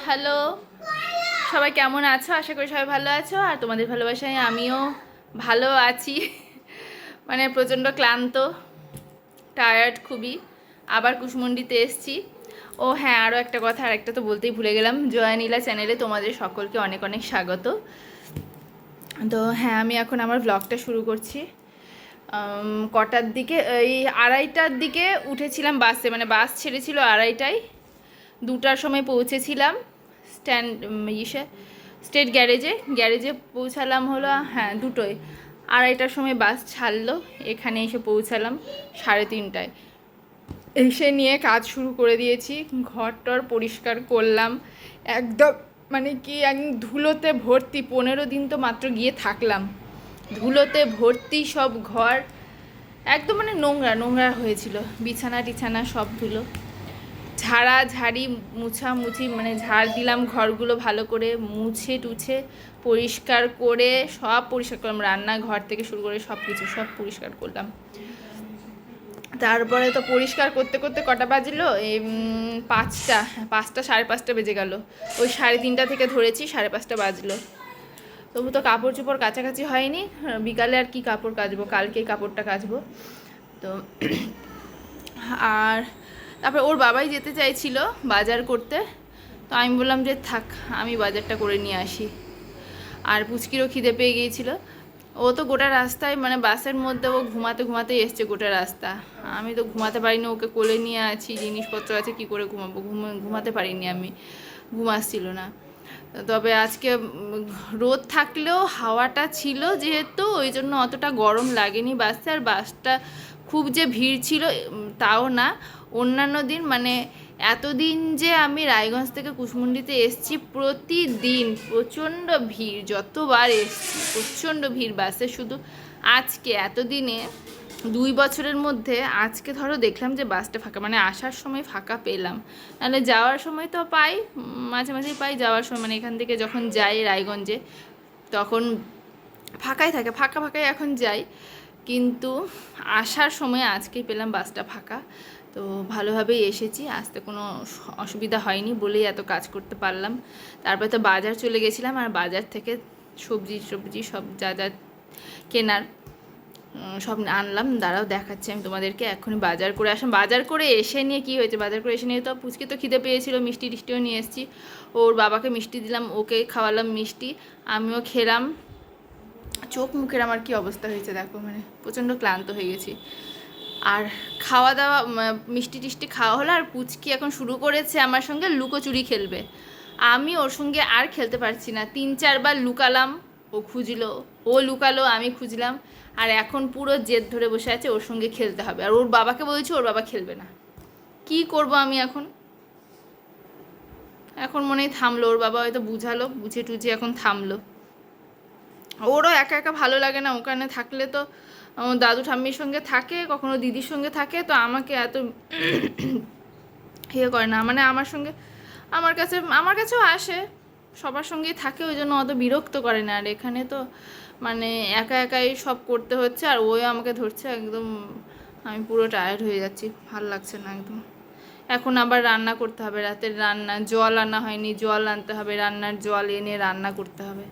Hello, সবাই কেমন আছো? আশা করি সবাই ভালো আছো। আর তোমাদের ভালোবাসায় আমিও ভালো আছি। মানে প্রচণ্ড ক্লান্ত, টায়ার্ড খুবই। আবার কুশমন্ডিতে এসছি। ও হ্যাঁ, আরও একটা কথা, আর একটা তো বলতেই ভুলে গেলাম। জয়ানীলা চ্যানেলে তোমাদের সকলকে অনেক অনেক স্বাগত। তো হ্যাঁ, আমি এখন আমার ব্লগটা শুরু করছি। কটার দিকে, এই 2:30টার দিকে উঠেছিলাম বাসে, মানে বাস ছেড়েছিল 2:30টায়। 2টার সময় পৌঁছেছিলাম স্ট্যান্ড স্টেট গ্যারেজে পৌঁছালাম হলো হ্যাঁ 2টোয়। 2:30টার সময় বাস ছাড়লো, এখানে এসে পৌঁছালাম 3:30টায়। এসে নিয়ে কাজ শুরু করে দিয়েছি, ঘর টর পরিষ্কার করলাম একদম। মানে কি একদম ধুলোতে ভর্তি, 15 দিন তো মাত্র গিয়ে থাকলাম, ধুলোতে ভর্তি সব ঘর, একদম মানে নোংরা নোংরা হয়েছিল, বিছানা টিছানা সব ধুলো। ঝাড়াঝাড়ি মুছামুছি, মানে ঝাড় দিলাম ঘরগুলো ভালো করে, মুছে টুছে পরিষ্কার করে সব পরিষ্কার করলাম, রান্নাঘর থেকে শুরু করে সব কিছু সব পরিষ্কার করলাম। তারপরে তো পরিষ্কার করতে করতে কটা বাজলো, এই 5টা 5:30 বেজে গেল। ওই 3:30 থেকে ধরেছি, 5:30 বাজলো। তবু তো কাপড় চোপড় কাছাকাছি হয়নি। বিকালে আর কি কাপড় কাচবো, কালকেই কাপড়টা কাচবো। তো আর তারপরে ওর বাবাই যেতে চাইছিল বাজার করতে, তো আমি বললাম যে থাক, আমি বাজারটা করে নিয়ে আসি। আর পুচকিরও খিদে পেয়ে গিয়েছিল। ও তো গোটা রাস্তায়, মানে বাসের মধ্যে ও ঘুমাতে ঘুমাতে এসছে গোটা রাস্তা। আমি তো ঘুমাতে পারিনি, ওকে কোলে নিয়ে আছি, জিনিসপত্র আছে, কি করে ঘুমাবো, ঘুমাতে পারিনি আমি, ঘুম আসছিল না। তবে আজকে রোদ থাকলেও হাওয়াটা ছিল যেহেতু, ওই জন্য অতটা গরম লাগেনি বাসে। আর বাসটা খুব যে ভিড় ছিল তাও না। অন্যান্য দিন, মানে এতদিন যে আমি রায়গঞ্জ থেকে কুশমন্ডিতে এসছি, প্রতিদিন প্রচণ্ড ভিড়, যতবার এসছি প্রচণ্ড ভিড় বাসে। শুধু আজকে এতদিনে 2 বছরের মধ্যে আজকে ধরো দেখলাম যে বাসটা ফাঁকা, মানে আসার সময় ফাঁকা পেলাম, নাহলে যাওয়ার সময় তো পাই, মাঝে মাঝেই পাই। যাওয়ার সময় মানে এখান থেকে যখন যাই রায়গঞ্জে, তখন ফাঁকাই থাকে, ফাঁকা ফাঁকাই এখন যাই। কিন্তু আসার সময় আজকেই পেলাম বাসটা ফাঁকা। তো ভালোভাবেই এসেছি, আসতে কোনো অসুবিধা হয়নি বলেই এত কাজ করতে পারলাম। তারপরে তো বাজার চলে গেছিলাম, আর বাজার থেকে সবজি সব যা যা কেনার সব আনলাম। দাঁড়াও দেখাচ্ছি আমি তোমাদেরকে। এখনই বাজার করে আসলাম। বাজার করে এসে নিয়ে কি হয়েছে, বাজার করে এসে নিয়ে তো পুচকে তো খিদে পেয়েছিল, মিষ্টি টিষ্টিও নিয়ে এসেছি। ওর বাবাকে মিষ্টি দিলাম, ওকে খাওয়ালাম মিষ্টি, আমিও খেলাম। চোখ মুখের আমার কি অবস্থা হয়েছে দেখো, মানে প্রচণ্ড ক্লান্ত হয়ে গেছি। আর খাওয়া দাওয়া, মিষ্টি টিষ্টি খাওয়া হলো। আর পুচকি এখন শুরু করেছে আমার সঙ্গে লুকোচুরি খেলবে। আমি ওর সঙ্গে আর খেলতে পারছি না, 3-4বার লুকালাম, ও খুঁজলো, ও লুকালো, আমি খুঁজলাম। আর এখন পুরো জেদ ধরে বসে আছে, ওর সঙ্গে খেলতে হবে। আর ওর বাবাকে বলছি, ওর বাবা খেলবে না। কি করব আমি এখন? এখন মনে হয় থামলো, ওর বাবা হয়তো বুঝালো, বুঝে টুঝে এখন থামলো। ওরও একা একা ভালো লাগে না, ওখানে থাকলে তো দাদু ঠাম্মির সঙ্গে থাকে, কখনো দিদির সঙ্গে থাকে, তো আমাকে এত ইয়ে করে না, মানে আমার কাছেও আসে, সবার সঙ্গেই থাকে, ওই জন্য অত বিরক্ত করে না। আর এখানে তো মানে একা একাই সব করতে হচ্ছে, আর ওই আমাকে ধরছে একদম। আমি পুরো টায়ার্ড হয়ে যাচ্ছি, ভাল লাগছে না একদম। এখন আবার রান্না করতে হবে, রাতের রান্না, জল আনা হয়নি, জল আনতে হবে, রান্নার জল এনে রান্না করতে হবে।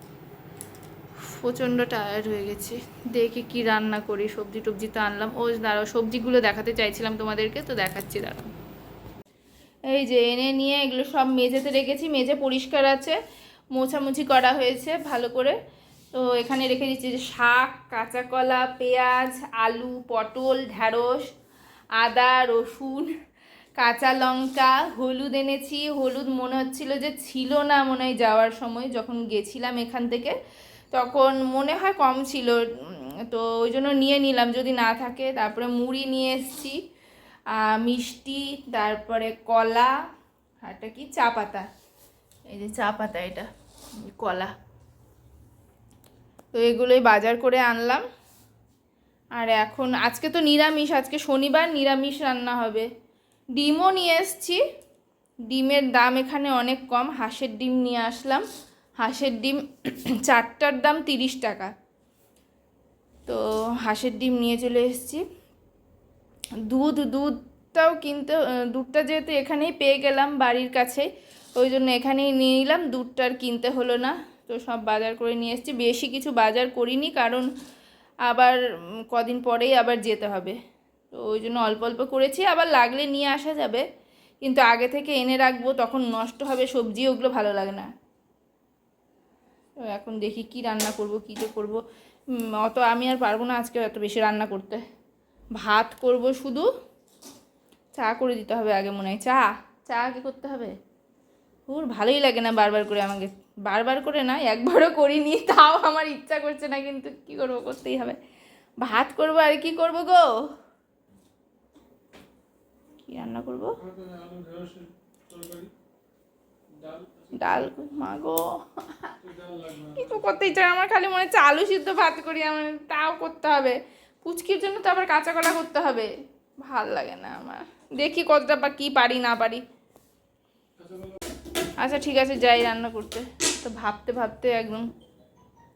প্রচণ্ড টায়ার্ড হয়ে গেছি। দেখি কি রান্না করি, সবজি টবজি তো আনলাম। ও দাঁড়াও, সবজিগুলো দেখাতে চাইছিলাম তোমাদেরকে, তো দেখাচ্ছি দাঁড়াও। এই যে এনে নিয়ে এগুলো সব মেঝেতে রেখেছি, মেঝে পরিষ্কার আছে, মোছামুছি করা হয়েছে ভালো করে। তো এখানে রেখে দিচ্ছি যে শাক, কাঁচা কলা, পেঁয়াজ, আলু, পটল, ঢ্যাঁড়স, আদা, রসুন, কাঁচা লঙ্কা, হলুদ এনেছি। হলুদ মনে হচ্ছিল যে ছিল না, মনে হয় যাওয়ার সময় যখন গেছিলাম এখান থেকে তখন মনে হয় কম ছিল, তো ওই জন্য নিয়ে নিলাম যদি না থাকে। তারপরে মুড়ি নিয়ে এসেছি, মিষ্টি, তারপরে কলা, আরটা কি চা পাতা, এই যে চা পাতা, এটা কলা। তো এগুলোই বাজার করে আনলাম। আর এখন আজকে তো নিরামিষ, আজকে শনিবার, নিরামিষ রান্না হবে। ডিমও নিয়ে এসছি, ডিমের দাম এখানে অনেক কম। হাঁসের ডিম নিয়ে আসলাম, হাঁসের ডিম 4টার দাম 30 টাকা। তো হাঁসের ডিম নিয়ে চলে এসেছি। দুধটাও কিনতে, দুধটা যেহেতু এখানেই পেয়ে গেলাম বাড়ির কাছে, ওই জন্য এখানেই নিয়ে নিলাম, দুধটা আর কিনতে হলো না। তো সব বাজার করে নিয়ে এসেছি, বেশি কিছু বাজার করিনি কারণ আবার কদিন পরেই আবার যেতে হবে। তো ওই জন্য অল্প অল্প করেছি, আবার লাগলে নিয়ে আসা যাবে, কিন্তু আগে থেকে এনে রাখবো, তখন নষ্ট হবে সবজি, ওগুলো ভালো লাগে না। তো এখন দেখি কি রান্না করব, কী যে করবো। অত আমি আর পারবো না আজকে এত বেশি রান্না করতে। ভাত করব শুধু, চা করে দিতে হবে আগে মনে হয়। চা আগে করতে হবে। ওর ভালোই লাগে না বারবার করে আমাকে, বারবার করে না, একবারও করিনি, তাও আমার ইচ্ছা করছে না, কিন্তু কি করবো, করতেই হবে। ভাত করবো আর কি করবো গো, কি রান্না করবো? ডাল, মা গো কিছু করতে ইচ্ছা, আমার খালি মনে হচ্ছে আলু সিদ্ধ ভাত করি, আমার তাও করতে হবে। পুচকির জন্য তো আবার কাঁচা কলা করতে হবে, ভাল লাগে না আমার। দেখি কতটা বা কী পারি না পারি। আচ্ছা ঠিক আছে, যাই রান্না করতে। তো ভাবতে ভাবতে একদম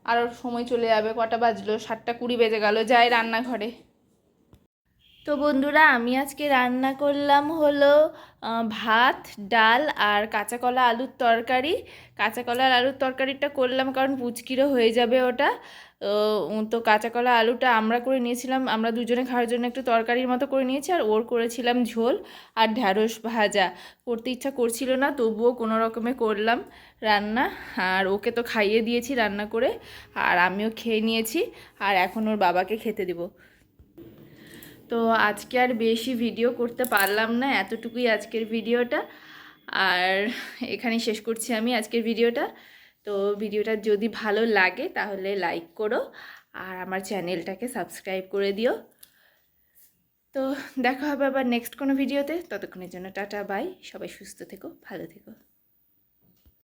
আরও সময় চলে যাবে। কটা বাজলো? 7:20 বেজে গেল। যাই রান্নাঘরে। তো বন্ধুরা, আমি আজকে রান্না করলাম হলো ভাত, ডাল আর কাঁচা কলা আলুর তরকারি। কাঁচা কলা আর আলুর তরকারিটা করলাম কারণ পুচকিরও হয়ে যাবে ওটা। তো কাঁচা কলা আলুটা আমরা করে নিয়েছিলাম, আমরা দুজনে খাওয়ার জন্য একটু তরকারির মতো করে নিয়েছি, আর ওর করেছিলাম ঝোল আর ঢ্যাঁড়স ভাজা। করতে ইচ্ছা করছিল না, তবুও কোনো রকমে করলাম রান্না। আর ওকে তো খাইয়ে দিয়েছি রান্না করে, আর আমিও খেয়ে নিয়েছি, আর এখন ওর বাবাকে খেতে দেবো। তো আজকে আর বেশি ভিডিও করতে পারলাম না, এতটুকুই আজকের ভিডিওটা। আর এখানেই শেষ করছি আমি আজকের ভিডিওটা। তো ভিডিওটা যদি ভালো লাগে তাহলে লাইক করো, আর আমার চ্যানেলটাকে সাবস্ক্রাইব করে দিও। তো দেখা হবে আবার নেক্সট কোনো ভিডিওতে। ততক্ষণের জন্য টাটা বাই, সবাই সুস্থ থেকো, ভালো থেকো।